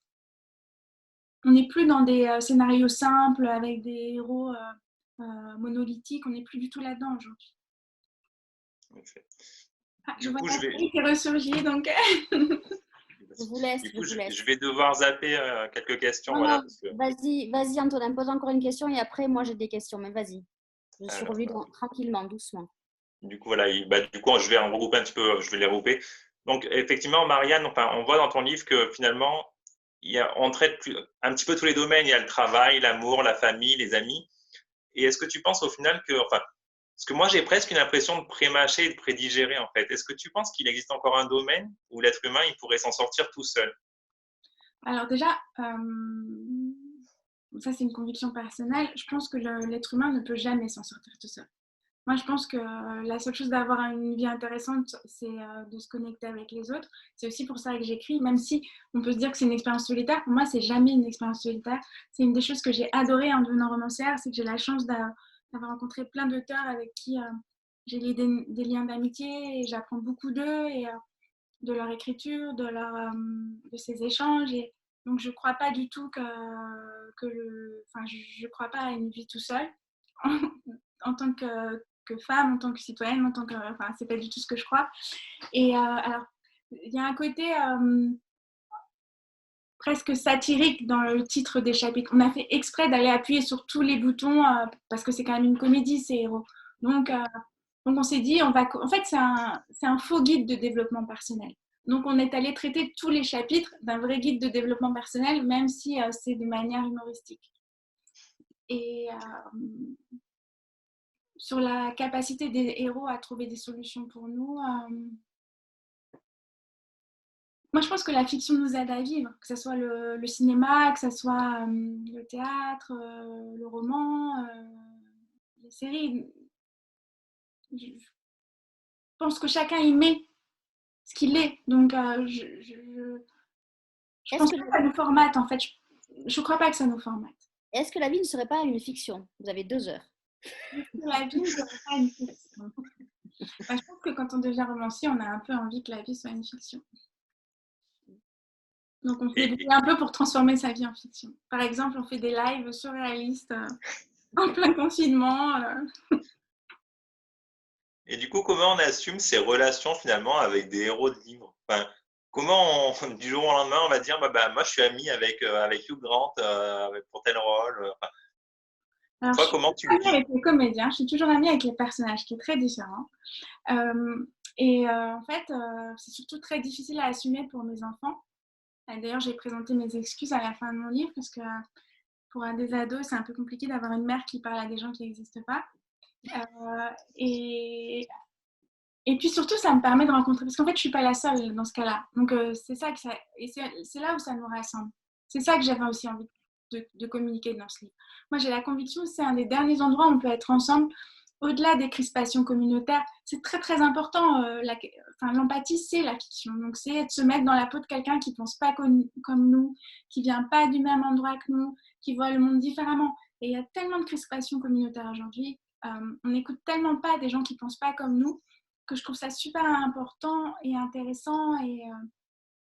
On n'est plus dans des scénarios simples avec des héros monolithiques, on n'est plus du tout là-dedans aujourd'hui. Okay. Je vois la série qui ressurgit, donc... Je vous laisse. Je vais devoir zapper quelques questions. Voilà, parce que... Vas-y Antonin, pose encore une question et après moi j'ai des questions, mais vas-y. Je suis revenue tranquillement, doucement. Du coup, voilà, du coup, je vais en regrouper un petit peu, je vais les regrouper. Donc, effectivement, Marianne, enfin, on voit dans ton livre que finalement, on traite un petit peu tous les domaines. Il y a le travail, l'amour, la famille, les amis. Et est-ce que tu penses au final que, enfin, parce que moi, j'ai presque une impression de pré-mâcher et de prédigérer, en fait. Est-ce que tu penses qu'il existe encore un domaine où l'être humain, il pourrait s'en sortir tout seul? Alors déjà, ça c'est une conviction personnelle, je pense que l'être humain ne peut jamais s'en sortir tout seul. Moi, je pense que la seule chose d'avoir une vie intéressante, c'est de se connecter avec les autres. C'est aussi pour ça que j'écris, même si on peut se dire que c'est une expérience solitaire. Pour moi, c'est jamais une expérience solitaire. C'est une des choses que j'ai adorées en devenant romancière, c'est que j'ai la chance d'avoir rencontré plein d'auteurs avec qui j'ai lié des liens d'amitié, et j'apprends beaucoup d'eux et de leur écriture, de ces échanges. Et donc, je ne crois pas du tout je crois pas à une vie tout seul en tant que femme, en tant que citoyenne, c'est pas du tout ce que je crois. Et alors, il y a un côté presque satirique dans le titre des chapitres. On a fait exprès d'aller appuyer sur tous les boutons parce que c'est quand même une comédie, ces héros. Donc on s'est dit, en fait, c'est un faux guide de développement personnel. Donc, on est allé traiter tous les chapitres d'un vrai guide de développement personnel, même si c'est de manière humoristique. Et sur la capacité des héros à trouver des solutions pour nous, moi, je pense que la fiction nous aide à vivre, que ce soit le cinéma, que ce soit le théâtre, le roman, les séries. Je pense que chacun y met ce qu'il est. Donc, je pense pas que ça nous formate, en fait. Je ne crois pas que ça nous formate. Est-ce que la vie ne serait pas une fiction? Vous avez 2 heures. La vie ne serait pas une fiction. Je pense que quand on devient romancier, on a un peu envie que la vie soit une fiction. Donc, on fait un peu pour transformer sa vie en fiction. Par exemple, on fait des lives surréalistes en plein confinement. Et du coup, comment on assume ces relations finalement avec des héros de livres? Enfin, comment du jour au lendemain, on va dire, moi, je suis ami avec Hugh Grant pour tel rôle. Alors, toi, je suis comment tu amie avec les comédiens, je suis toujours amie avec les personnages, qui est très différent. En fait, c'est surtout très difficile à assumer pour mes enfants. D'ailleurs, j'ai présenté mes excuses à la fin de mon livre parce que pour des ados, c'est un peu compliqué d'avoir une mère qui parle à des gens qui n'existent pas. Et puis surtout, ça me permet de rencontrer, parce qu'en fait, je ne suis pas la seule dans ce cas-là. Donc, c'est ça et c'est là où ça nous rassemble. C'est ça que j'avais aussi envie de communiquer dans ce livre. Moi, j'ai la conviction que c'est un des derniers endroits où on peut être ensemble, au-delà des crispations communautaires. C'est très, très important. L'empathie, c'est la fiction. Donc, c'est de se mettre dans la peau de quelqu'un qui ne pense pas comme nous, qui ne vient pas du même endroit que nous, qui voit le monde différemment. Et il y a tellement de crispations communautaires aujourd'hui. On n'écoute tellement pas des gens qui ne pensent pas comme nous, que je trouve ça super important et intéressant, et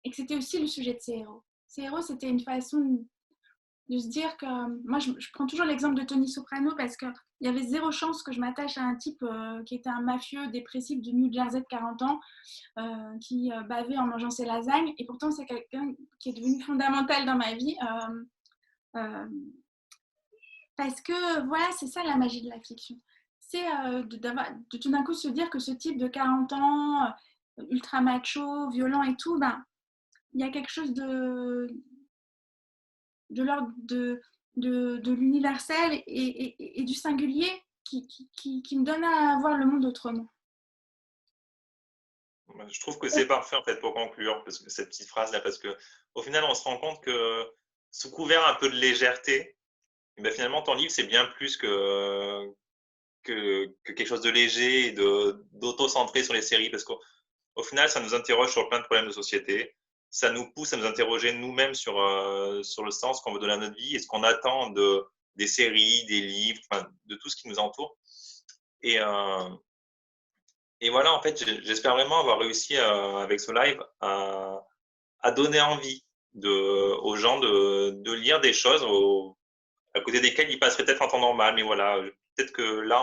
que c'était aussi le sujet de ces héros. Ces héros, c'était une façon de se dire que... Moi, je prends toujours l'exemple de Tony Soprano parce qu'il y avait zéro chance que je m'attache à un type qui était un mafieux dépressif du New Jersey de 40 ans, qui bavait en mangeant ses lasagnes, et pourtant c'est quelqu'un qui est devenu fondamental dans ma vie. Parce que voilà, c'est ça la magie de la fiction. C'est de tout d'un coup se dire que ce type de 40 ans, ultra macho, violent et tout, il y a quelque chose de l'ordre de l'universel et du singulier qui me donne à voir le monde autrement. Je trouve que c'est parfait en fait pour conclure parce que cette petite phrase là, parce que au final, on se rend compte que sous couvert un peu de légèreté, finalement, ton livre, c'est bien plus que quelque chose de léger et d'auto-centré sur les séries, parce qu'au final, ça nous interroge sur plein de problèmes de société. Ça nous pousse à nous interroger nous-mêmes sur le sens qu'on veut donner à notre vie et ce qu'on attend des séries, des livres, enfin, de tout ce qui nous entoure. Et, et voilà, en fait, j'espère vraiment avoir réussi avec ce live à donner envie aux gens de lire des choses à côté desquelles ils passeraient peut-être en temps normal. Mais voilà, peut-être que là,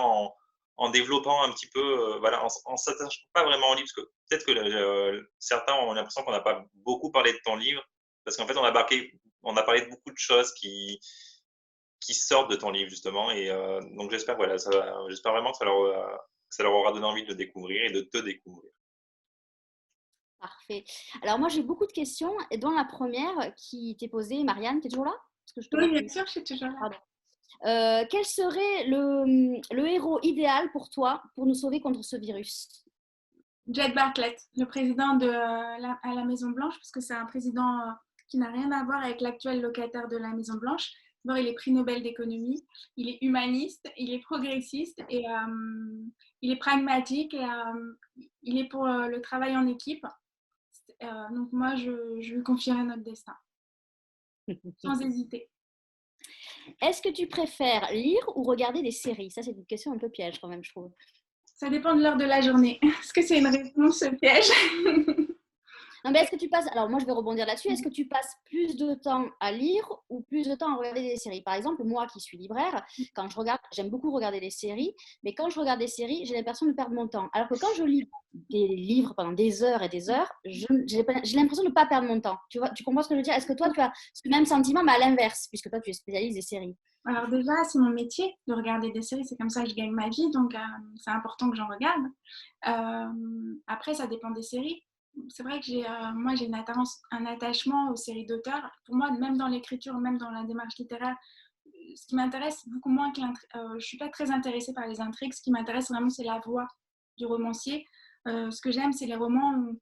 en développant un petit peu, voilà, en ne s'attachant pas vraiment au livre, parce que peut-être que certains ont l'impression qu'on n'a pas beaucoup parlé de ton livre, parce qu'en fait, on a parlé de beaucoup de choses qui sortent de ton livre, justement. Et donc, j'espère voilà, j'espère vraiment que ça leur aura donné envie de le découvrir et de te découvrir. Parfait. Alors moi, j'ai beaucoup de questions, et dont la première qui t'est posée, Marianne, tu es toujours là? Parce que je te Oui, vois bien plus. sûr, je suis toujours là. Pardon. Quel serait le héros idéal pour toi pour nous sauver contre ce virus? Jed Bartlett, le président à la Maison Blanche, parce que c'est un président qui n'a rien à voir avec l'actuel locataire de la Maison Blanche. D'abord, il est prix Nobel d'économie, il est humaniste, il est progressiste et il est pragmatique et il est pour le travail en équipe. Donc moi, je lui confierai notre destin, sans hésiter. Est-ce que tu préfères lire ou regarder des séries? Ça, c'est une question un peu piège quand même, je trouve. Ça dépend de l'heure de la journée. Est-ce que c'est une réponse piège? Non, mais est-ce que tu passes, alors moi je vais rebondir là-dessus, est-ce que tu passes plus de temps à lire ou plus de temps à regarder des séries? Par exemple, moi qui suis libraire, quand je regarde, j'aime beaucoup regarder des séries, mais quand je regarde des séries, j'ai l'impression de perdre mon temps. Alors que quand je lis des livres pendant des heures et des heures, j'ai l'impression de ne pas perdre mon temps. Tu vois, tu comprends ce que je veux dire? Est-ce que toi tu as ce même sentiment, mais à l'inverse, puisque toi tu es spécialiste des séries? Alors déjà, c'est mon métier de regarder des séries, c'est comme ça que je gagne ma vie, donc c'est important que j'en regarde. Après, ça dépend des séries. C'est vrai que moi, j'ai un attachement aux séries d'auteurs. Pour moi, même dans l'écriture, même dans la démarche littéraire, ce qui m'intéresse beaucoup moins que l'intrigue. Je ne suis pas très intéressée par les intrigues. Ce qui m'intéresse vraiment, c'est la voix du romancier. Ce que j'aime, c'est les romans où,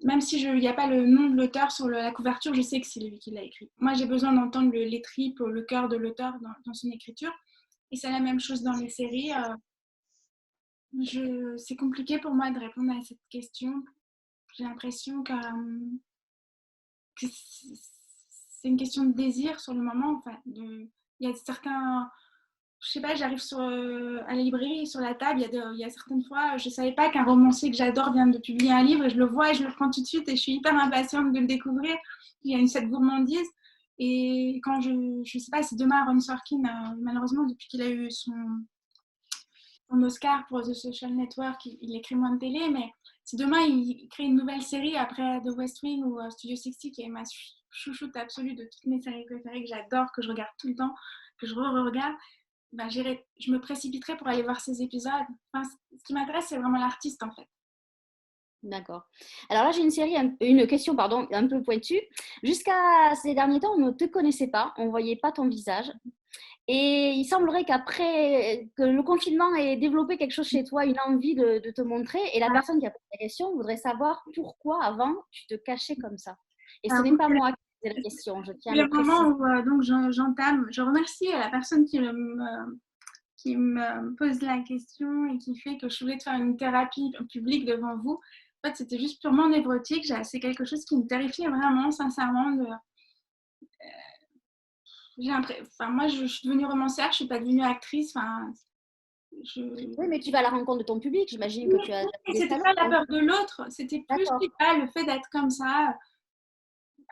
même si il n'y a pas le nom de l'auteur sur la couverture, je sais que c'est lui qui l'a écrit. Moi, j'ai besoin d'entendre les tripes, le cœur de l'auteur dans son écriture. Et c'est la même chose dans les séries. C'est compliqué pour moi de répondre à cette question. J'ai l'impression que c'est une question de désir sur le moment. Enfin, il y a certains... Je sais pas, j'arrive à la librairie, sur la table, il y a certaines fois, je ne savais pas qu'un romancier que j'adore vient de publier un livre et je le vois et je le prends tout de suite et je suis hyper impatiente de le découvrir. Il y a cette gourmandise. Et quand je sais pas, si demain Aaron Sorkin, malheureusement, depuis qu'il a eu son Oscar pour The Social Network, il écrit moins de télé, mais si demain il crée une nouvelle série après The West Wing ou Studio 60, qui est ma chouchoute absolue de toutes mes séries préférées, que j'adore, que je regarde tout le temps, que je re-regarde, ben, je me précipiterai pour aller voir ces épisodes. Enfin, ce qui m'intéresse, c'est vraiment l'artiste, en fait. D'accord. Alors là, j'ai une question, pardon, un peu pointue. Jusqu'à ces derniers temps, on ne te connaissait pas, on ne voyait pas ton visage. Et il semblerait qu'après que le confinement ait développé quelque chose chez toi, une envie de te montrer. Et la personne qui a posé la question voudrait savoir pourquoi avant tu te cachais comme ça. Et ce n'est pas moi qui posais la question, je tiens à le préciser. Le moment où donc j'entame, je remercie la personne qui me pose la question et qui fait que je voulais faire une thérapie publique devant vous. En fait, c'était juste purement névrotique. C'est quelque chose qui me terrifiait vraiment, sincèrement. Moi, je suis devenue romancière, je ne suis pas devenue actrice. Oui, mais tu vas à la rencontre de ton public, j'imagine que tu as... C'était pas la peur de l'autre, c'était plus le fait d'être comme ça,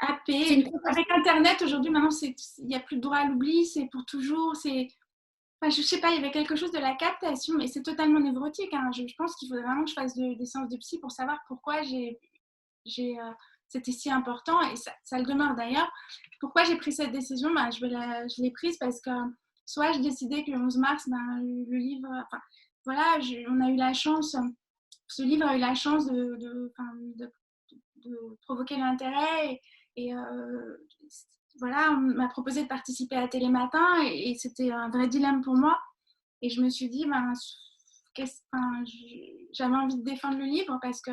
happé. Avec Internet, aujourd'hui, maintenant, il n'y a plus de droit à l'oubli, c'est pour toujours. Enfin, je sais pas, il y avait quelque chose de la captation, mais c'est totalement névrotique. Hein. Je pense qu'il faudrait vraiment que je fasse des séances de psy pour savoir pourquoi c'était si important, et ça le demeure d'ailleurs. Pourquoi j'ai pris cette décision? Je l'ai prise parce que soit je décidais que le 11 mars, le livre, enfin, voilà, on a eu la chance, ce livre a eu la chance de provoquer l'intérêt, et voilà, on m'a proposé de participer à Télématin, et c'était un vrai dilemme pour moi. Et je me suis dit, j'avais envie de défendre le livre parce que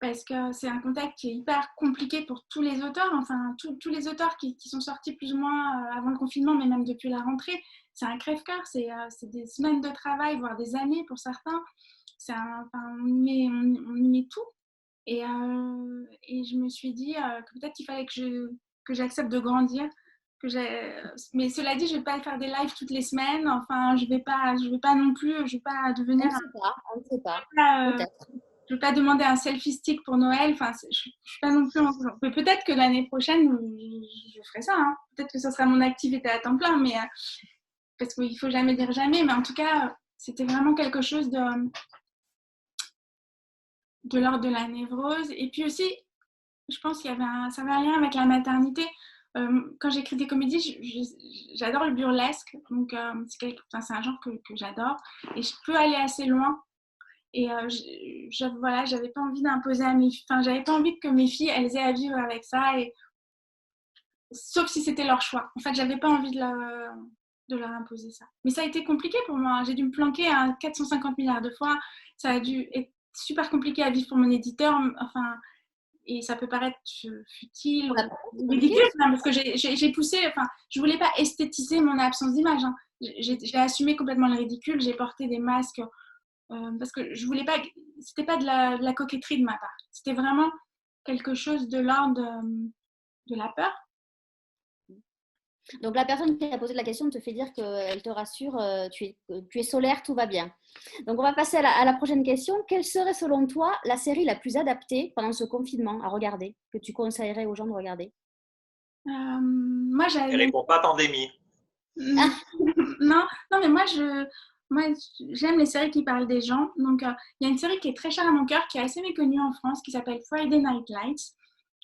parce que c'est un contexte qui est hyper compliqué pour tous les auteurs, enfin tous les auteurs qui sont sortis plus ou moins avant le confinement, mais même depuis la rentrée. C'est un crève-cœur, c'est des semaines de travail, voire des années pour certains. On y met tout. Et je me suis dit que peut-être il fallait que j'accepte de grandir. Mais cela dit, je ne vais pas faire des lives toutes les semaines. Enfin, je vais pas non plus, je vais pas devenir. On ne sait pas. Peut-être. Je ne vais pas demander un selfie stick pour Noël. Enfin, je ne suis pas non plus. Peut-être que l'année prochaine, je ferai ça. Hein. Peut-être que ce sera mon activité à temps plein, mais parce qu'il ne faut jamais dire jamais. Mais en tout cas, c'était vraiment quelque chose de l'ordre de la névrose. Et puis aussi, je pense qu'il y avait ça avait un lien avec la maternité. Quand j'écris des comédies, j'adore le burlesque. Donc, c'est un genre que j'adore. Et je peux aller assez loin. Et voilà, j'avais pas envie d'imposer à mes filles, enfin, j'avais pas envie que mes filles, elles aient à vivre avec ça, sauf si c'était leur choix. En fait, j'avais pas envie de leur imposer ça. Mais ça a été compliqué pour moi. J'ai dû me planquer 450 milliards de fois. Ça a dû être super compliqué à vivre pour mon éditeur. Enfin, et ça peut paraître futile, ridicule, parce que j'ai poussé, enfin, je voulais pas esthétiser mon absence d'image. Hein. J'ai assumé complètement le ridicule. J'ai porté des masques. Parce que je voulais pas, c'était pas de la coquetterie de ma part, c'était vraiment quelque chose de l'ordre de la peur. Donc la personne qui a posé la question te fait dire qu'elle te rassure, tu es solaire, tout va bien. Donc on va passer à la prochaine question. Quelle serait selon toi la série la plus adaptée pendant ce confinement à regarder, que tu conseillerais aux gens de regarder? Moi, Elle répond pas pandémie. Non, mais moi j'aime les séries qui parlent des gens. Donc il y a une série qui est très chère à mon cœur, qui est assez méconnue en France, qui s'appelle Friday Night Lights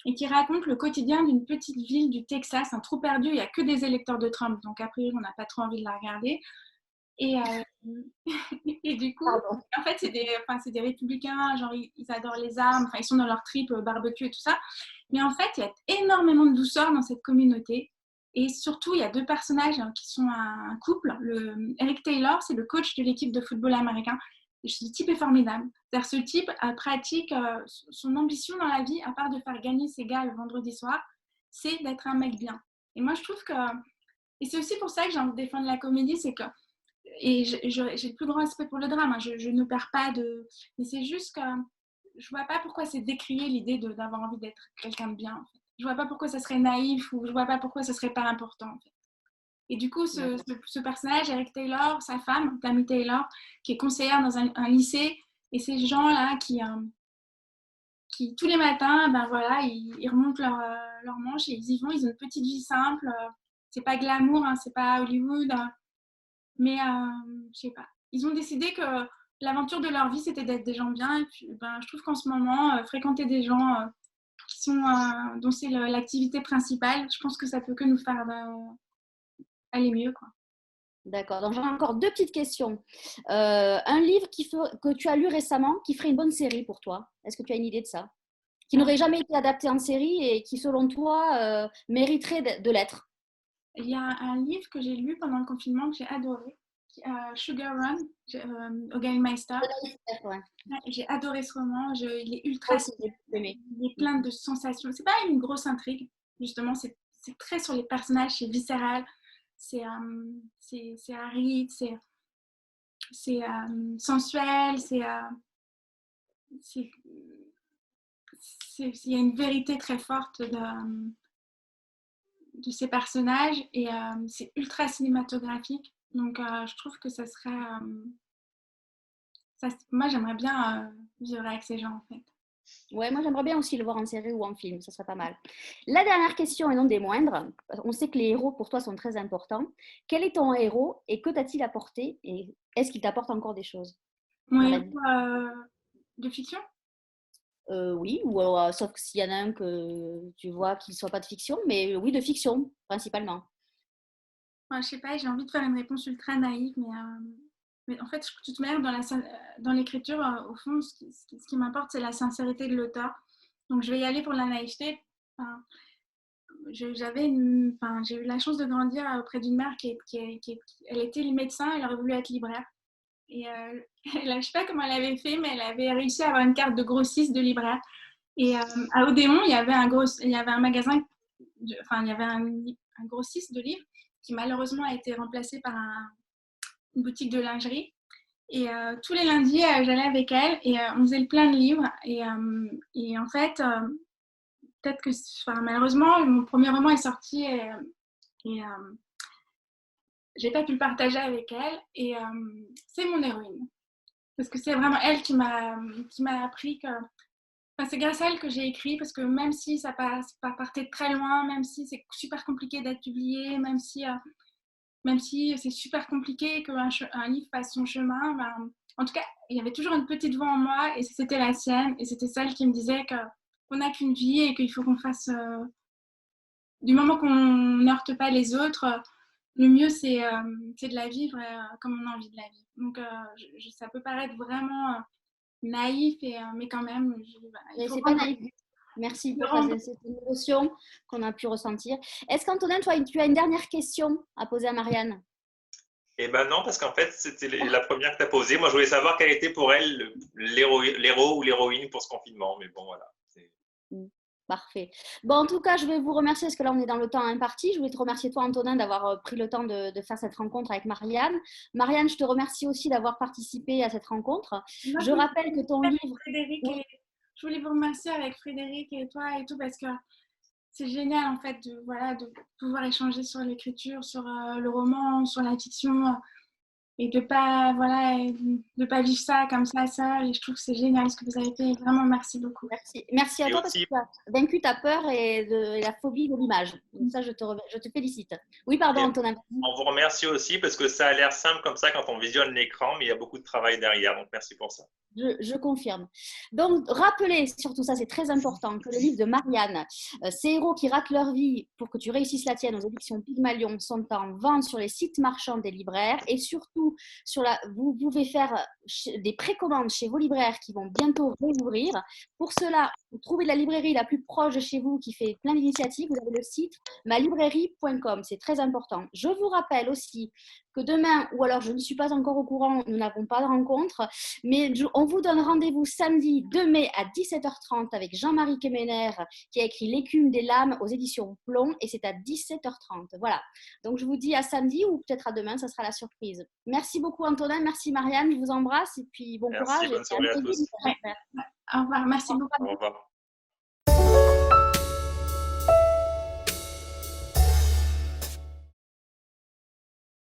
et qui raconte le quotidien d'une petite ville du Texas, un trou perdu. Il n'y a que des électeurs de Trump, donc a priori on n'a pas trop envie de la regarder. Et, et du coup, en fait, c'est des républicains, genre ils adorent les armes, enfin ils sont dans leur trip barbecue et tout ça. Mais en fait, il y a énormément de douceur dans cette communauté. Et surtout, il y a deux personnages qui sont un couple. Eric Taylor, c'est le coach de l'équipe de football américain. Et ce type est formidable. C'est-à-dire, ce type pratique son ambition dans la vie, à part de faire gagner ses gars le vendredi soir, c'est d'être un mec bien. Et moi, je trouve que... Et c'est aussi pour ça que j'ai envie de défendre la comédie, c'est que... Et j'ai le plus grand respect pour le drame. Hein. Je ne perds pas de... Mais c'est juste que je vois pas pourquoi c'est décrié l'idée d'avoir envie d'être quelqu'un de bien. En fait. Je vois pas pourquoi ça serait naïf ou je vois pas pourquoi ça serait pas important. En fait. Et du coup, ce personnage, Eric Taylor, sa femme, Tammy Taylor, qui est conseillère dans un lycée, et ces gens-là qui tous les matins, ben voilà, ils remontent leur manche et ils y vont. Ils ont une petite vie simple. C'est pas glamour, hein, c'est pas Hollywood, mais je sais pas. Ils ont décidé que l'aventure de leur vie, c'était d'être des gens bien. Et puis, ben, je trouve qu'en ce moment, fréquenter des gens dont c'est l'activité principale, je pense que ça peut que nous faire aller mieux, quoi. D'accord. Donc, j'ai encore deux petites questions. Un livre que tu as lu récemment qui ferait une bonne série pour toi. Est-ce que tu as une idée de ça? Qui n'aurait jamais été adapté en série et qui, selon toi, mériterait de l'être? Il y a un livre que j'ai lu pendant le confinement que j'ai adoré, Sugar Run, Gail Meister. Ouais. J'ai adoré ce roman. Il est ultra... Il est plein de sensations. C'est pas une grosse intrigue, justement. C'est très sur les personnages, c'est viscéral. C'est aride, c'est sensuel, il y a une vérité très forte de ces personnages et c'est ultra cinématographique. Donc, je trouve que ça serait... moi, j'aimerais bien vivre avec ces gens, en fait. Ouais, moi j'aimerais bien aussi le voir en série ou en film, ça serait pas mal. La dernière question, et non des moindres, on sait que les héros pour toi sont très importants. Quel est ton héros et que t'a-t-il apporté et est-ce qu'il t'apporte encore des choses? Mon héros de fiction? Oui, ou sauf s'il y en a un que tu vois qui ne soit pas de fiction, mais oui, de fiction principalement. Je sais pas, j'ai envie de faire une réponse ultra naïve, mais en fait, de toute manière, dans l'écriture, au fond, ce qui m'importe, c'est la sincérité de l'auteur. Donc, je vais y aller pour la naïveté. Enfin, j'ai eu la chance de grandir auprès d'une mère elle était médecin, elle aurait voulu être libraire. Et je ne sais pas comment elle avait fait, mais elle avait réussi à avoir une carte de grossiste de libraire. Et à Odéon, il y avait un magasin, enfin, il y avait un grossiste de livres qui malheureusement a été remplacé par une boutique de lingerie. Et tous les lundis, j'allais avec elle et on faisait le plein de livres. Et en fait, peut-être que, enfin, malheureusement, mon premier roman est sorti et j'ai pas pu le partager avec elle. Et c'est mon héroïne. Parce que c'est vraiment elle qui m'a appris que. Enfin, c'est grâce à elle que j'ai écrit, parce que même si ça partait de très loin, même si c'est super compliqué d'être publié, même si c'est super compliqué qu'un livre fasse son chemin, ben, en tout cas, il y avait toujours une petite voix en moi, et c'était la sienne, et c'était celle qui me disait qu'on n'a qu'une vie et qu'il faut qu'on fasse. Du moment qu'on n'heurte pas les autres, le mieux c'est de la vivre comme on a envie de la vivre. Donc, ça peut paraître vraiment naïf, mais quand même, il faut c'est pas naïf. Merci pour cette émotion qu'on a pu ressentir. Est-ce qu'Antonin, toi, tu as une dernière question à poser à Marianne? Eh ben non, parce qu'en fait, c'était la première que tu as posée. Moi, je voulais savoir quel était pour elle l'héros ou l'héroïne pour ce confinement. Mais bon, voilà. Parfait. Bon, en tout cas, je vais vous remercier parce que là, on est dans le temps imparti. Je voulais te remercier, toi, Antonin, d'avoir pris le temps de faire cette rencontre avec Marianne. Marianne, je te remercie aussi d'avoir participé à cette rencontre. Je rappelle que ton livre… Je voulais vous remercier avec Frédéric et toi et tout, parce que c'est génial, en fait, de pouvoir échanger sur l'écriture, sur le roman, sur la fiction, et de pas vivre ça comme ça seul. Et je trouve que c'est génial ce que vous avez fait. Vraiment, merci beaucoup. Merci à toi parce que tu as vaincu ta peur et la phobie de l'image. Donc ça, je te félicite. Oui, pardon, Antonin. On vous remercie aussi parce que ça a l'air simple comme ça quand on visionne l'écran, mais il y a beaucoup de travail derrière. Donc, merci pour ça. Je confirme. Donc, rappelez surtout ça, c'est très important, que le livre de Marianne, Ces héros qui ratent leur vie pour que tu réussisses la tienne, aux éditions Pygmalion, sont en vente sur les sites marchands des libraires, et surtout, vous pouvez faire des précommandes chez vos libraires qui vont bientôt réouvrir. Pour cela, vous trouvez la librairie la plus proche de chez vous qui fait plein d'initiatives. Vous avez le site malibrairie.com, c'est très important. Je vous rappelle aussi que demain, ou alors je ne suis pas encore au courant, nous n'avons pas de rencontre, mais on vous donne rendez-vous samedi 2 mai à 17h30 avec Jean-Marie Kemener qui a écrit L'écume des lames aux éditions Plomb, et c'est à 17h30. Voilà. Donc je vous dis à samedi ou peut-être à demain, ça sera la surprise. Merci beaucoup Antonin, merci Marianne, je vous embrasse et puis bon courage. Bonne soirée à tous. Au revoir, merci beaucoup. Au revoir.